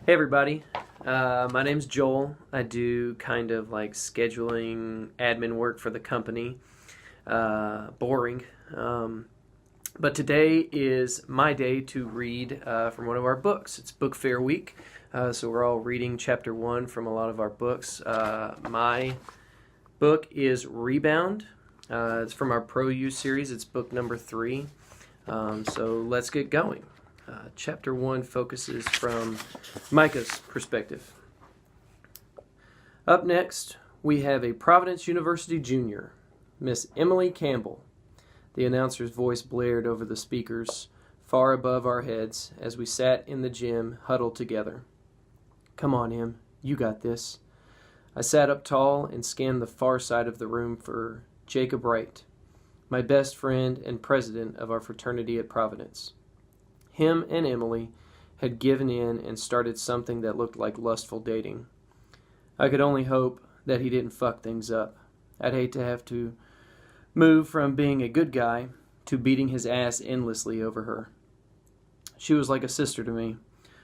Hey everybody, my name's Joel. I do kind of like scheduling admin work for the company. Boring. But today is my day to read from one of our books. It's Book Fair Week, so we're all reading chapter 1 from a lot of our books. My book is Rebound. It's from our Pro Use series. It's book number 3. So let's get going. Chapter 1 focuses from Micah's perspective. Up next, we have a Providence University junior, Miss Emily Campbell. The announcer's voice blared over the speakers far above our heads as we sat in the gym huddled together. Come on, Em, you got this. I sat up tall and scanned the far side of the room for Jacob Wright, my best friend and president of our fraternity at Providence. Him and Emily had given in and started something that looked like lustful dating. I could only hope that he didn't fuck things up. I'd hate to have to move from being a good guy to beating his ass endlessly over her. She was like a sister to me.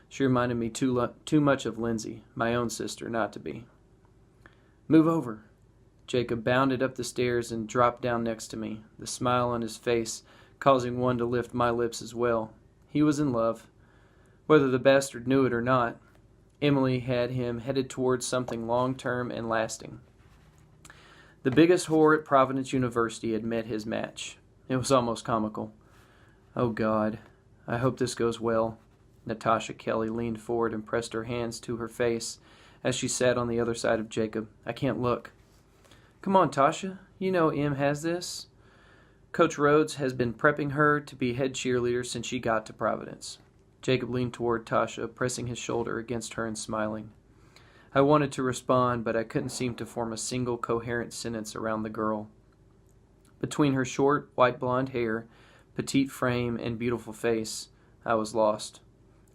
She reminded me too much of Lindsay, my own sister, not to be. Move over. Jacob bounded up the stairs and dropped down next to me, the smile on his face causing one to lift my lips as well. He was in love. Whether the bastard knew it or not, Emily had him headed towards something long-term and lasting. The biggest whore at Providence University had met his match. It was almost comical. Oh God, I hope this goes well. Natasha Kelly leaned forward and pressed her hands to her face as she sat on the other side of Jacob. I can't look. Come on, Tasha. You know Em has this. Coach Rhodes has been prepping her to be head cheerleader since she got to Providence. Jacob leaned toward Tasha, pressing his shoulder against her and smiling. I wanted to respond, but I couldn't seem to form a single coherent sentence around the girl. Between her short, white blonde hair, petite frame, and beautiful face, I was lost.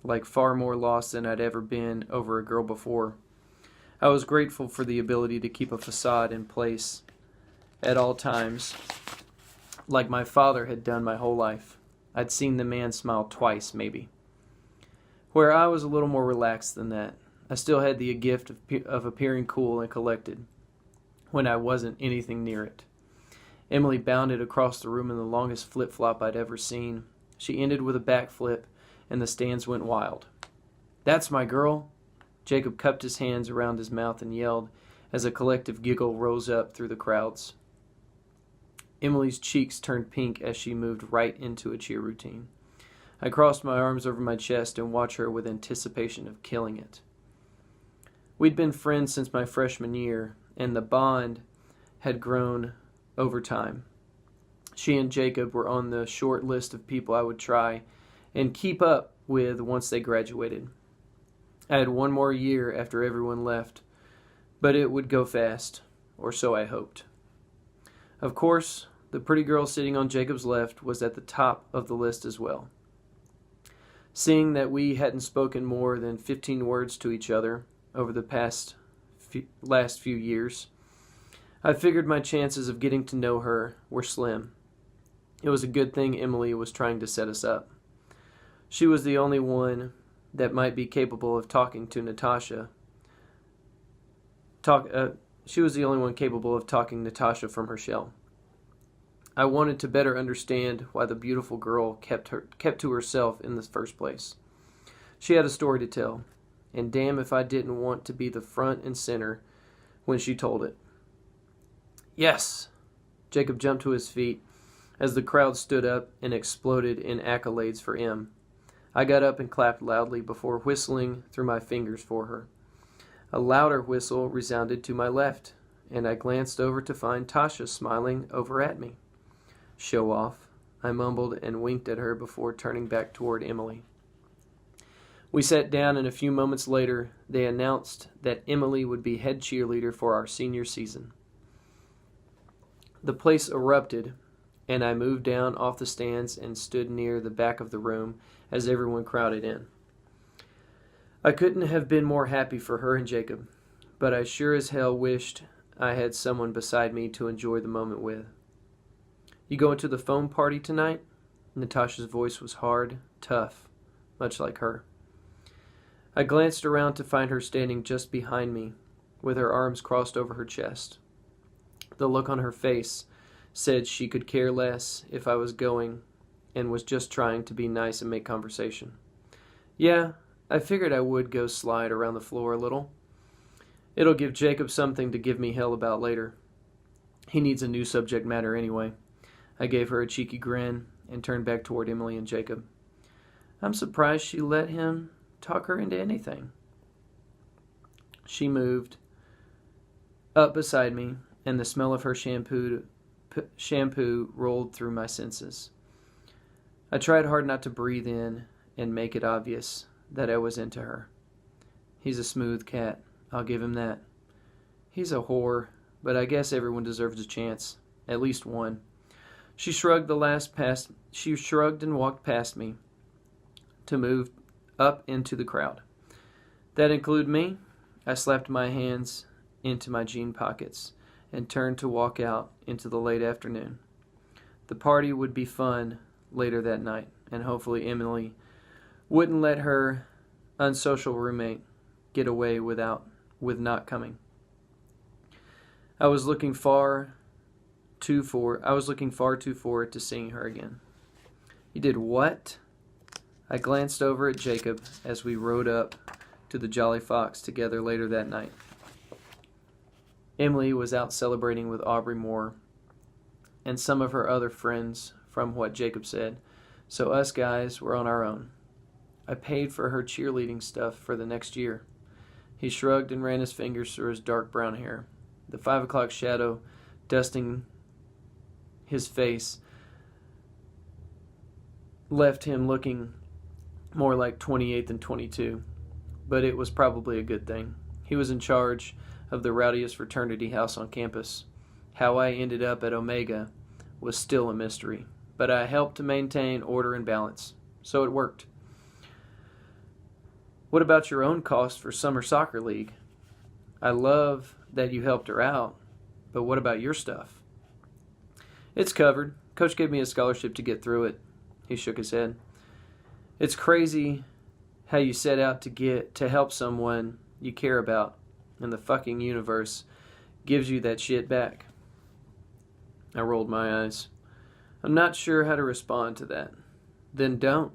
Like far more lost than I'd ever been over a girl before. I was grateful for the ability to keep a facade in place at all times, like my father had done my whole life. I'd seen the man smile twice, maybe. Where I was a little more relaxed than that. I still had the gift of appearing cool and collected when I wasn't anything near it. Emily bounded across the room in the longest flip-flop I'd ever seen. She ended with a backflip, and the stands went wild. That's my girl! Jacob cupped his hands around his mouth and yelled as a collective giggle rose up through the crowds. Emily's cheeks turned pink as she moved right into a cheer routine. I crossed my arms over my chest and watched her with anticipation of killing it. We'd been friends since my freshman year, and the bond had grown over time. She and Jacob were on the short list of people I would try and keep up with once they graduated. I had one more year after everyone left, but it would go fast, or so I hoped. Of course, the pretty girl sitting on Jacob's left was at the top of the list as well. Seeing that we hadn't spoken more than 15 words to each other over the last few years, I figured my chances of getting to know her were slim. It was a good thing Emily was trying to set us up. She was the only one that might be capable of talking to Natasha. She was the only one capable of talking Natasha from her shell. I wanted to better understand why the beautiful girl kept to herself in the first place. She had a story to tell, and damn if I didn't want to be the front and center when she told it. Yes! Jacob jumped to his feet as the crowd stood up and exploded in accolades for Em. I got up and clapped loudly before whistling through my fingers for her. A louder whistle resounded to my left, and I glanced over to find Tasha smiling over at me. Show off, I mumbled and winked at her before turning back toward Emily. We sat down, and a few moments later, they announced that Emily would be head cheerleader for our senior season. The place erupted, and I moved down off the stands and stood near the back of the room as everyone crowded in. I couldn't have been more happy for her and Jacob, but I sure as hell wished I had someone beside me to enjoy the moment with. You going to the foam party tonight? Natasha's voice was hard, tough, much like her. I glanced around to find her standing just behind me, with her arms crossed over her chest. The look on her face said she could care less if I was going and was just trying to be nice and make conversation. Yeah, I figured I would go slide around the floor a little. It'll give Jacob something to give me hell about later. He needs a new subject matter anyway. I gave her a cheeky grin and turned back toward Emily and Jacob. I'm surprised she let him talk her into anything. She moved up beside me, and the smell of her shampoo rolled through my senses. I tried hard not to breathe in and make it obvious that I was into her. He's a smooth cat, I'll give him that. He's a whore, but I guess everyone deserves a chance, at least one. She shrugged and walked past me to move up into the crowd. That included me. I slapped my hands into my jean pockets and turned to walk out into the late afternoon. The party would be fun later that night, and hopefully Emily wouldn't let her unsocial roommate get away with not coming. I was looking far too forward to seeing her again. You did what? I glanced over at Jacob as we rode up to the Jolly Fox together later that night. Emily was out celebrating with Aubrey Moore and some of her other friends, from what Jacob said, so us guys were on our own. I paid for her cheerleading stuff for the next year. He shrugged and ran his fingers through his dark brown hair. The 5 o'clock shadow dusting his face left him looking more like 28 than 22, but it was probably a good thing. He was in charge of the rowdiest fraternity house on campus. How I ended up at Omega was still a mystery, but I helped to maintain order and balance, so it worked. What about your own cost for summer soccer league? I love that you helped her out, but what about your stuff? It's covered. Coach gave me a scholarship to get through it. He shook his head. It's crazy how you set out to help someone you care about, and the fucking universe gives you that shit back. I rolled my eyes. I'm not sure how to respond to that. Then don't.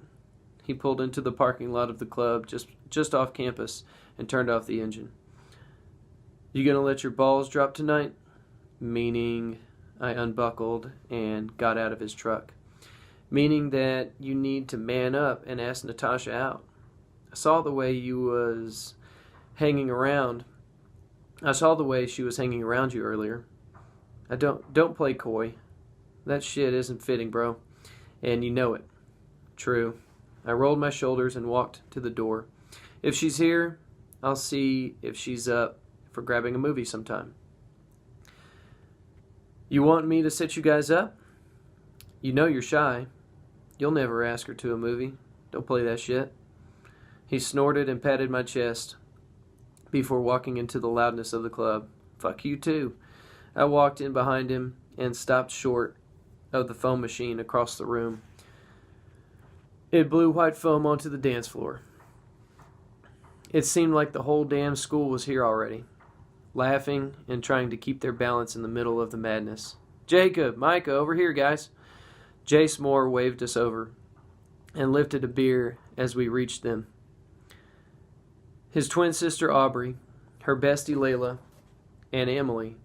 He pulled into the parking lot of the club just off campus and turned off the engine. You gonna let your balls drop tonight? Meaning, I unbuckled and got out of his truck. Meaning that you need to man up and ask Natasha out. I saw the way she was hanging around you earlier. Don't play coy. That shit isn't fitting, bro. And you know it. True. I rolled my shoulders and walked to the door. If she's here, I'll see if she's up for grabbing a movie sometime. You want me to set you guys up? You know you're shy. You'll never ask her to a movie. Don't play that shit. He snorted and patted my chest before walking into the loudness of the club. Fuck you too. I walked in behind him and stopped short of the foam machine across the room. It blew white foam onto the dance floor. It seemed like the whole damn school was here already, laughing and trying to keep their balance in the middle of the madness. Jacob, Micah, over here, guys. Jace Moore waved us over and lifted a beer as we reached them. His twin sister Aubrey, her bestie Layla, and Emily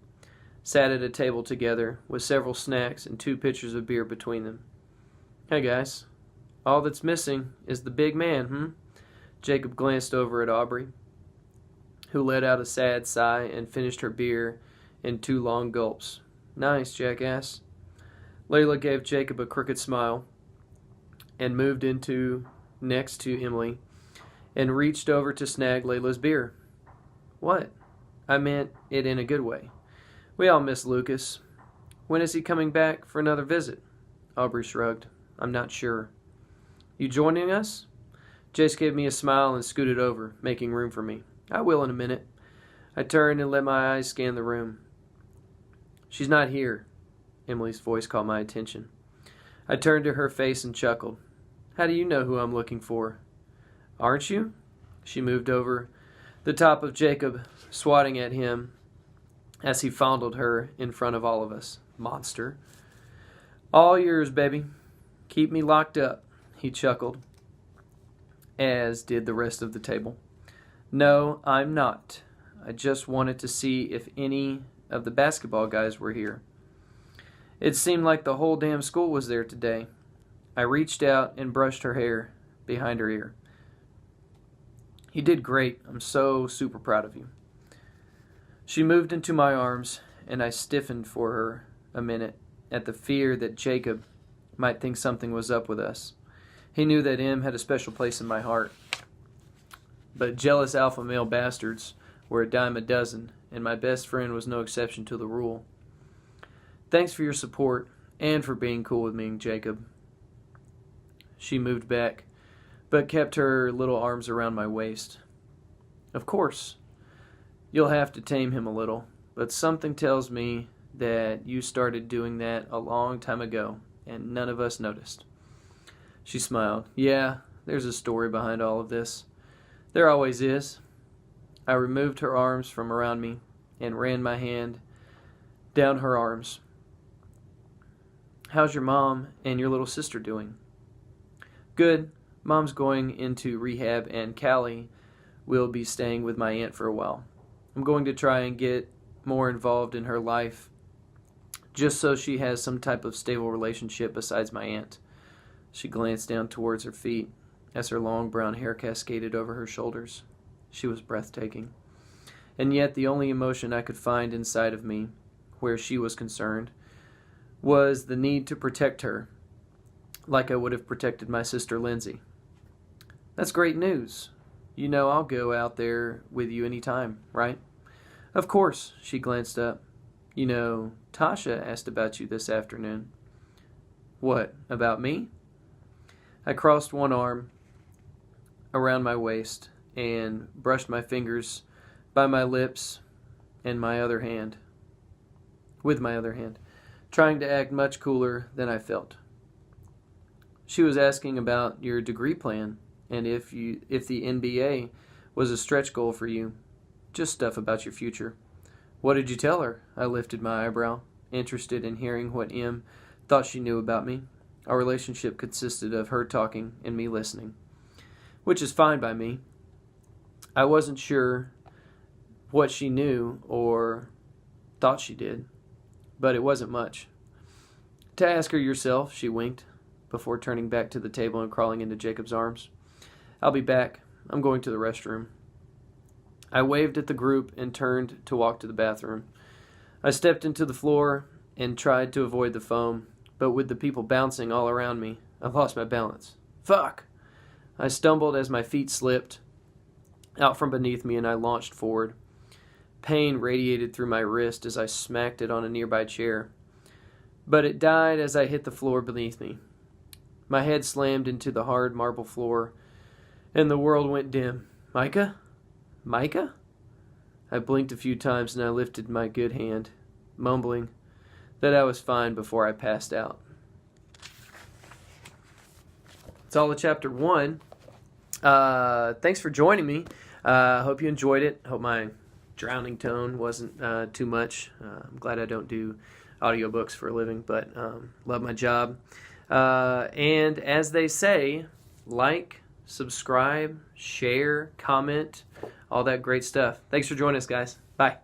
sat at a table together with several snacks and 2 pitchers of beer between them. Hey guys, all that's missing is the big man, Jacob glanced over at Aubrey, who let out a sad sigh and finished her beer in 2 long gulps. Nice, jackass. Layla gave Jacob a crooked smile and moved next to Emily and reached over to snag Layla's beer. What? I meant it in a good way. We all miss Lucas. When is he coming back for another visit? Aubrey shrugged. I'm not sure. You joining us? Jace gave me a smile and scooted over, making room for me. I will in a minute. I turned and let my eyes scan the room. She's not here. Emily's voice caught my attention. I turned to her face and chuckled. How do you know who I'm looking for? Aren't you? She moved over the top of Jacob, swatting at him as he fondled her in front of all of us. Monster. All yours, baby. Keep me locked up, he chuckled, as did the rest of the table. No, I'm not. I just wanted to see if any of the basketball guys were here. It seemed like the whole damn school was there today. I reached out and brushed her hair behind her ear. You did great. I'm so super proud of you. She moved into my arms, and I stiffened for her a minute at the fear that Jacob might think something was up with us. He knew that M had a special place in my heart. But jealous alpha male bastards were a dime a dozen, and my best friend was no exception to the rule. Thanks for your support and for being cool with me, Jacob. She moved back, but kept her little arms around my waist. Of course, you'll have to tame him a little, but something tells me that you started doing that a long time ago, and none of us noticed. She smiled. Yeah, there's a story behind all of this. There always is. I removed her arms from around me and ran my hand down her arms. How's your mom and your little sister doing? Good. Mom's going into rehab, and Callie will be staying with my aunt for a while. I'm going to try and get more involved in her life, just so she has some type of stable relationship besides my aunt. She glanced down towards her feet as her long brown hair cascaded over her shoulders. She was breathtaking. And yet the only emotion I could find inside of me, where she was concerned, was the need to protect her, like I would have protected my sister Lindsay. That's great news. You know I'll go out there with you anytime, right? Of course, she glanced up. You know, Tasha asked about you this afternoon. What, about me? I crossed one arm around my waist and brushed my fingers by my lips and with my other hand, trying to act much cooler than I felt. She was asking about your degree plan and if the NBA was a stretch goal for you. Just stuff about your future. What did you tell her? I lifted my eyebrow, interested in hearing what M thought she knew about me. Our relationship consisted of her talking and me listening, which is fine by me. I wasn't sure what she knew or thought she did, but it wasn't much. To ask her yourself, she winked, before turning back to the table and crawling into Jacob's arms. I'll be back. I'm going to the restroom. I waved at the group and turned to walk to the bathroom. I stepped into the floor and tried to avoid the foam, but with the people bouncing all around me, I lost my balance. Fuck! I stumbled as my feet slipped out from beneath me and I launched forward. Pain radiated through my wrist as I smacked it on a nearby chair, but it died as I hit the floor beneath me. My head slammed into the hard marble floor, and the world went dim. Micah? Micah? I blinked a few times and I lifted my good hand, mumbling that I was fine before I passed out. It's all of chapter 1. Thanks for joining me. Hope you enjoyed it. Hope my drowning tone wasn't too much. I'm glad I don't do audiobooks for a living, but love my job. And as they say, like, subscribe, share, comment, all that great stuff. Thanks for joining us, guys. Bye.